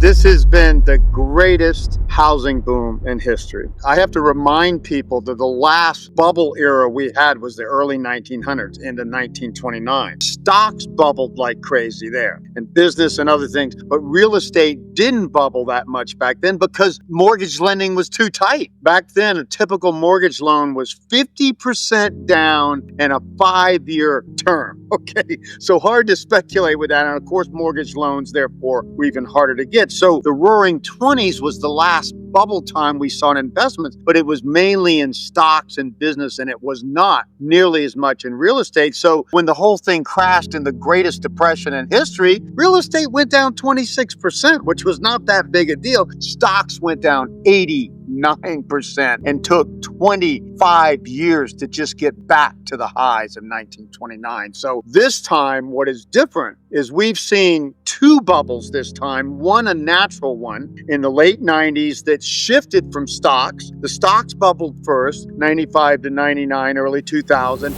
This has been the greatest housing boom in history. I have to remind people that the last bubble era we had was the early 1900s into 1929. Stocks bubbled like crazy there, and business and other things, but real estate didn't bubble that much back then because mortgage lending was too tight. Back then, a typical mortgage loan was 50% down and a 5-year term. Okay, so hard to speculate with that. And of course, mortgage loans, therefore, were even harder to get. So the roaring 20s was the last bubble time we saw in investments, but it was mainly in stocks and business, and it was not nearly as much in real estate. So when the whole thing crashed in the greatest depression in history, real estate went down 26%, which was not that big a deal. Stocks went down 89% and took 25 years to just get back to the highs of 1929. So this time, what is different is we've seen two bubbles this time, one a natural one in the late 90s that shifted from stocks. The stocks bubbled first, 95 to 99, early 2000.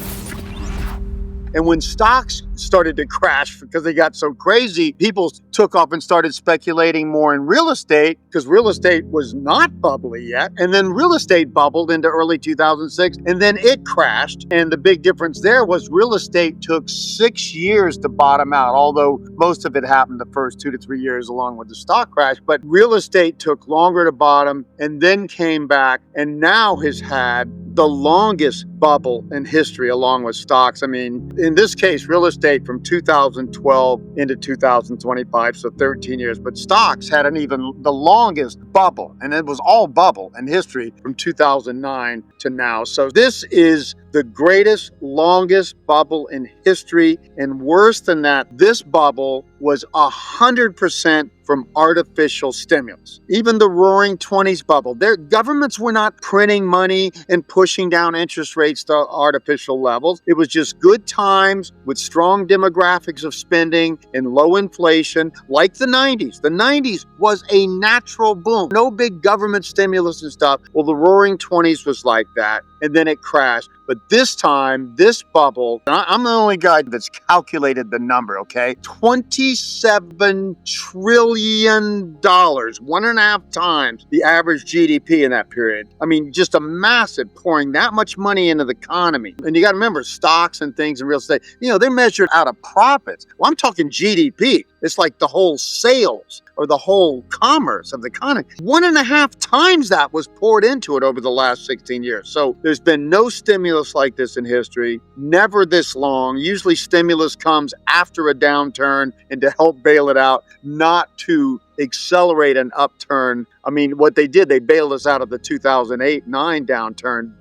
And when stocks started to crash because they got so crazy, people took off and started speculating more in real estate because real estate was not bubbly yet. And then real estate bubbled into early 2006 and then it crashed. And the big difference there was real estate took 6 years to bottom out, although most of it happened the first 2 to 3 years along with the stock crash. But real estate took longer to bottom and then came back and now has had the longest bubble in history along with stocks. I mean, in this case, real estate from 2012 into 2025, so 13 years, but stocks had the longest bubble, and it was all bubble in history from 2009 to now. So this is the greatest, longest bubble in history, and worse than that, this bubble was 100% from artificial stimulus. Even the roaring 20s bubble, their governments were not printing money and pushing down interest rates to artificial levels. It was just good times with strong demographics of spending and low inflation, like the 90s. The 90s was a natural boom. No big government stimulus and stuff. Well, the roaring 20s was like that, and then it crashed. But this time, this bubble, and I'm the only guy that's calculated the number, okay? $27 trillion, 1.5 times the average GDP in that period. I mean, just a massive pouring that much money into the economy. And you got to remember, stocks and things in real estate, they're measured out of profits. Well, I'm talking GDP. It's like the whole sales or the whole commerce of the economy. 1.5 times that was poured into it over the last 16 years. So there's been no stimulus like this in history, never this long. Usually stimulus comes after a downturn and to help bail it out, not to accelerate an upturn. I mean, what they did, they bailed us out of the 2008-9 downturn,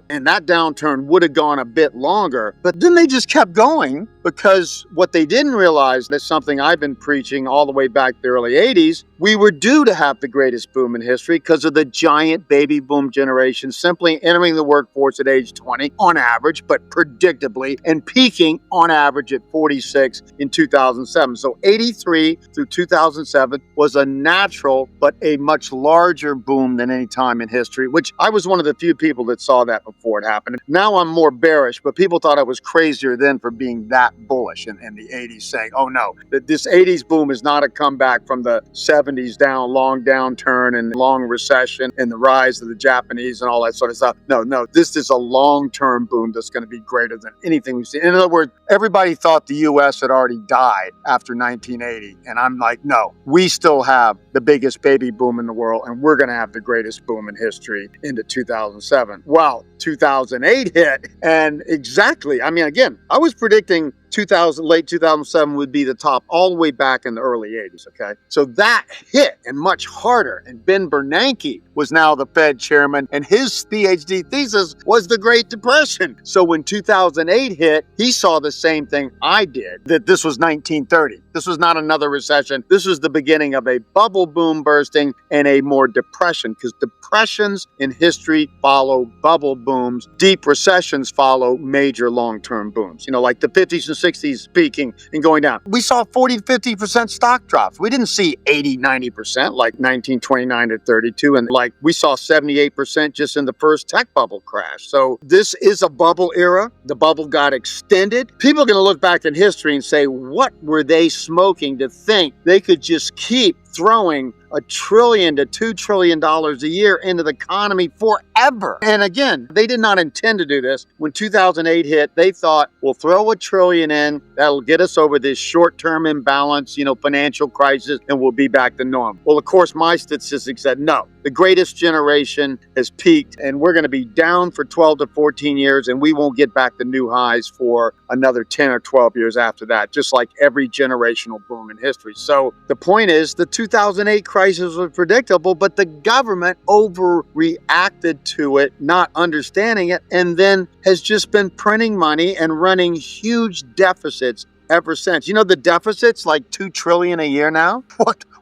and that downturn would have gone a bit longer, but then they just kept going because what they didn't realize, that's something I've been preaching all the way back to the early 80s, we were due to have the greatest boom in history because of the giant baby boom generation simply entering the workforce at age 20 on average, but predictably, and peaking on average at 46 in 2007. So 83 through 2007 was a natural, but a much larger boom than any time in history, which I was one of the few people that saw that before it happened. Now I'm more bearish, but people thought I was crazier then for being that bullish in the 80s, saying, oh no, that this 80s boom is not a comeback from the 70s long downturn and long recession and the rise of the Japanese and all that sort of stuff. No, this is a long-term boom that's going to be greater than anything we've seen. In other words, everybody thought the U.S. had already died after 1980, and I'm like, no, we still have the biggest baby boom in the world, and we're going to have the greatest boom in history into 2007. Well, 2008 hit, and exactly, I mean, again, I was predicting late 2007 would be the top all the way back in the early 80s, okay? So that hit, and much harder, and Ben Bernanke was now the Fed chairman, and his PhD thesis was the Great Depression. So when 2008 hit, he saw the same thing I did, that this was 1930. This was not another recession. This was the beginning of a bubble boom bursting and a more depression, because depressions in history follow bubble booms. Deep recessions follow major long-term booms, like the 50s and 60s peaking and going down. We saw 40 to 50% stock drops. We didn't see 80, 90% like 1929 to 32. And like we saw 78% just in the first tech bubble crash. So this is a bubble era. The bubble got extended. People are going to look back in history and say, what were they smoking to think they could just keep throwing $1 trillion to $2 trillion a year into the economy forever. And again, they did not intend to do this. When 2008 hit, they thought, we'll throw $1 trillion in, that'll get us over this short-term imbalance, financial crisis, and we'll be back to normal. Well, of course, my statistics said no. The greatest generation has peaked, and we're going to be down for 12 to 14 years, and we won't get back to new highs for another 10 or 12 years after that, just like every generational boom in history. So the point is, the 2008 crisis was predictable, but the government overreacted to it, not understanding it, and then has just been printing money and running huge deficits ever since. The deficit's like $2 trillion a year now.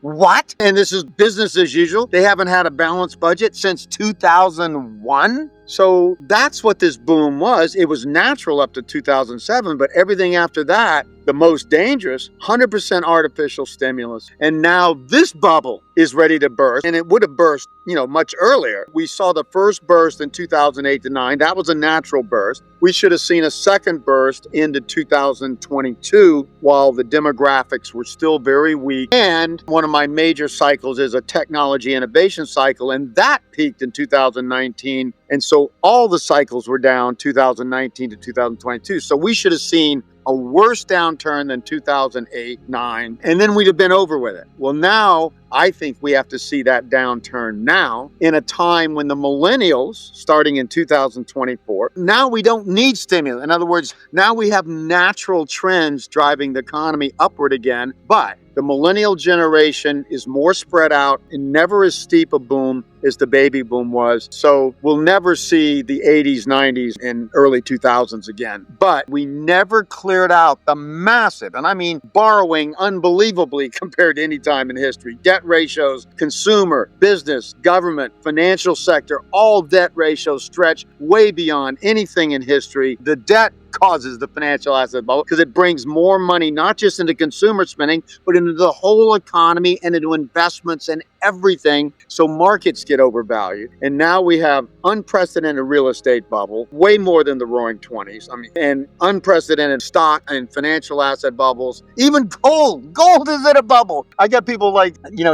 What? And this is business as usual. They haven't had a balanced budget since 2001. So that's what this boom was. It was natural up to 2007, but everything after that, the most dangerous, 100% artificial stimulus. And now this bubble is ready to burst, and it would have burst, much earlier. We saw the first burst in 2008 to 9. That was a natural burst. We should have seen a second burst into 2022 while the demographics were still very weak. And one of my major cycles is a technology innovation cycle, and that peaked in 2019. And so all the cycles were down 2019 to 2022. So we should have seen a worse downturn than 2008-9, and then we'd have been over with it. Well, now I think we have to see that downturn now in a time when the millennials, starting in 2024, now we don't need stimulus. In other words, now we have natural trends driving the economy upward again, but the millennial generation is more spread out and never as steep a boom as the baby boom was. So we'll never see the 80s, 90s, and early 2000s again. But we never cleared out the massive, and I mean borrowing unbelievably compared to any time in history, debt ratios, consumer, business, government, financial sector, all debt ratios stretch way beyond anything in history. The debt causes the financial asset bubble because it brings more money, not just into consumer spending, but into the whole economy and into investments and everything. So markets get overvalued. And now we have unprecedented real estate bubble, way more than the roaring 20s. And unprecedented stock and financial asset bubbles. Even gold. Gold is in a bubble. I got people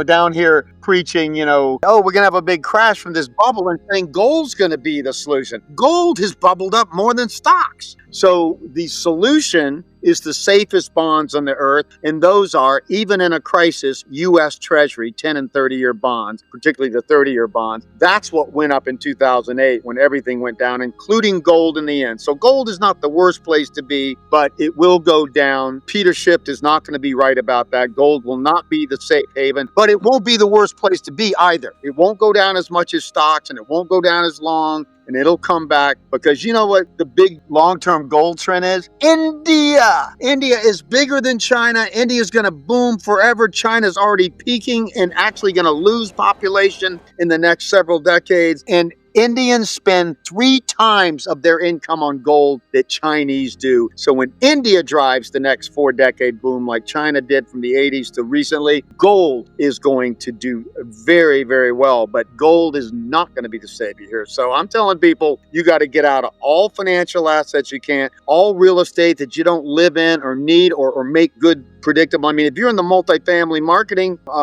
down here preaching, we're going to have a big crash from this bubble and saying gold's going to be the solution. Gold has bubbled up more than stocks. So the solution is the safest bonds on the earth, and those are, even in a crisis, U.S. Treasury 10 and 30-year bonds, particularly the 30-year bonds. That's what went up in 2008 when everything went down, including gold in the end. So gold is not the worst place to be, but it will go down. Peter Schiff is not going to be right about that. Gold will not be the safe haven, but it won't be the worst place to be either. It won't go down as much as stocks, and it won't go down as long. And it'll come back because you know what the big long-term gold trend is? India. India is bigger than China. India is going to boom forever. China's already peaking and actually going to lose population in the next several decades. And Indians spend 3 times of their income on gold that Chinese do. So when India drives the next 4-decade boom like China did from the 80s to recently, gold is going to do very, very well. But gold is not going to be the savior here. So I'm telling people, you got to get out of all financial assets you can, all real estate that you don't live in or need or make good predictable. If you're in the multifamily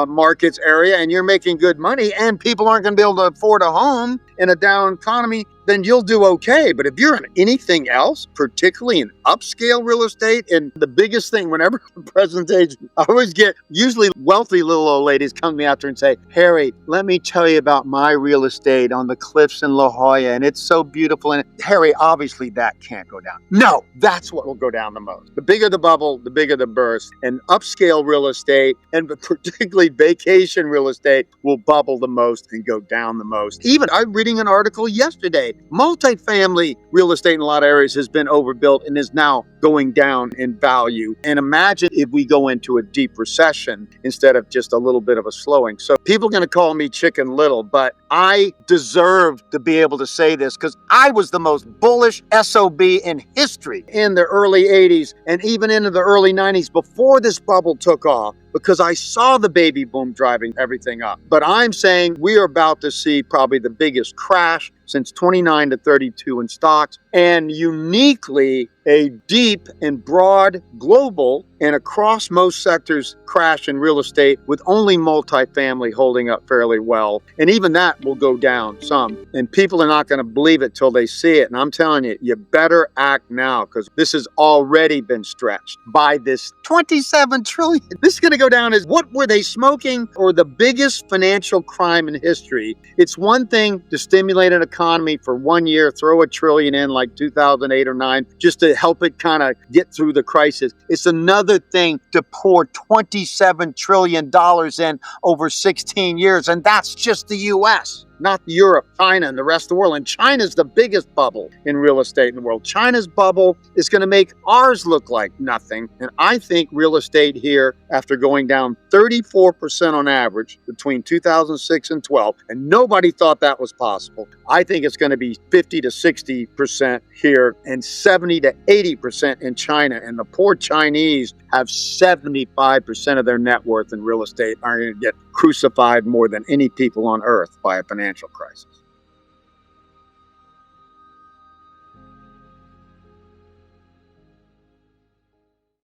markets area and you're making good money and people aren't going to be able to afford a home in a down economy, then you'll do okay. But if you're in anything else, particularly in upscale real estate, and the biggest thing, whenever a presentation, I always get usually wealthy little old ladies come to me after and say, Harry, let me tell you about my real estate on the cliffs in La Jolla, and it's so beautiful. And Harry, obviously that can't go down. No, that's what will go down the most. The bigger the bubble, the bigger the burst. And upscale real estate, and particularly vacation real estate, will bubble the most and go down the most. Even I'm reading an article yesterday. Multifamily real estate in a lot of areas has been overbuilt and is now going down in value. And imagine if we go into a deep recession instead of just a little bit of a slowing. So people are going to call me Chicken Little, but I deserve to be able to say this because I was the most bullish SOB in history in the early 80s and even into the early 90s before this bubble took off, because I saw the baby boom driving everything up. But I'm saying we are about to see probably the biggest crash since 29 to 32 in stocks. And uniquely, a deep and broad global and across most sectors crash in real estate, with only multifamily holding up fairly well. And even that will go down some. And people are not going to believe it till they see it. And I'm telling you, you better act now, because this has already been stretched by this 27 trillion. This is going to go down as, what were they smoking, or the biggest financial crime in history. It's one thing to stimulate an economy for 1 year, throw $1 trillion in like 2008 or 9, just to help it kind of get through the crisis. It's another thing to pour $27 trillion in over 16 years. And that's just the US, not Europe, China, and the rest of the world. And China's the biggest bubble in real estate in the world. China's bubble is going to make ours look like nothing. And I think real estate here, after going down 34% on average between 2006 and 12, and nobody thought that was possible, I think it's going to be 50 to 60% here and 70 to 80% in China. And the poor Chinese have 75% of their net worth in real estate, are going to get crucified more than any people on earth by a financial crisis.